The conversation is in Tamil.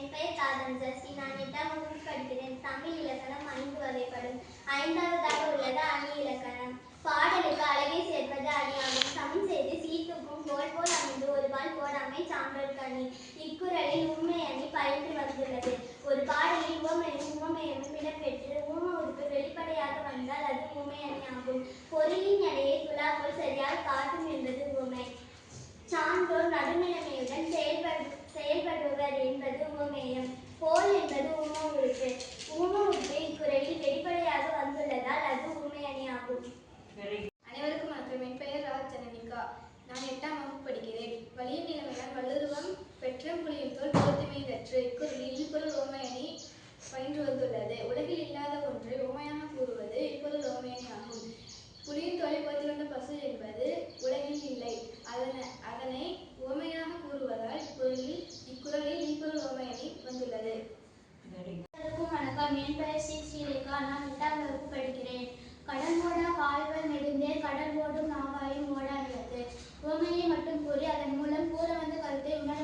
என் பெயர் தாதன் ஜஸ்டி. நான் 8ஆம் வகுப்பு படிக்கிறேன். தமிழ் இலக்கணம் 5 வகைப்படும். 5வதாக உள்ளது அணி இலக்கணம். பாடலுக்கு அழகை சேர்ப்பது அணியாகும். சமன் செய்து சீர்தூக்கும் கோல் போல் அமைந்து ஒரு பால் போடாமை சான்றோர்க்கு அணி. இக்குறளில் உண்மை அணி பயின்று வந்துள்ளது. ஒரு பாடலில் உவமையும் உவமையமும் இடம்பெற்று ஊம உறுப்பு வெளிப்படையாக வந்தால் அது உவமை அணி ஆகும். பொருளின் எடையை துலாக்கோல் சரியாக காட்டும் என்பது உவமை. சான்றோர் நடுநிலைமையுடன் செயல்படுவர் என்பது உவமேயம். போல் என்பது ஊம உறுப்பு. ஊம உறுப்பு இக்குறளில் வெளிப்படையாக வந்துள்ளதால் அது உவமை அணி ஆகும். அனைவருக்கும் வணக்கம். என் பெயர் ராஜ்ஜனனிகா. நான் 8ஆம் வகுப்பு படிக்கிறேன். வலிய நிலைமையால் வள்ளுருவம் பெற்றம் புலியின் தோல் பொருத்தமை பெற்று. இக்குறளில் இல்பொருள் உவமை அணி பயின்று வந்துள்ளது. உலகில் இல்லாத ஒன்றை உவமையாக கூறுவது இல்பொருள் உவமை அணி ஆகும். புலியின் தோலை பொருத்தி கொண்ட பசு என்பது உலகில் இல்லை. அதனை உவமையாக கூறுவதால் இக்குறளில் இல்பொருள் உவமை அணி வந்துள்ளது. அனைவருக்கும் வணக்கம். என் பெயர் ஸ்ரீலேகா. நான் 8ஆம் வகுப்பு படிக்கிறேன். கடல் ஓடா கால்கள் நெடுந்தேர் கடல் ஓடும் நாவாயும் ஓடாகிறது. உவமையை மட்டும் கூறி அதன் மூலம் கூற வந்த கருத்தை உணர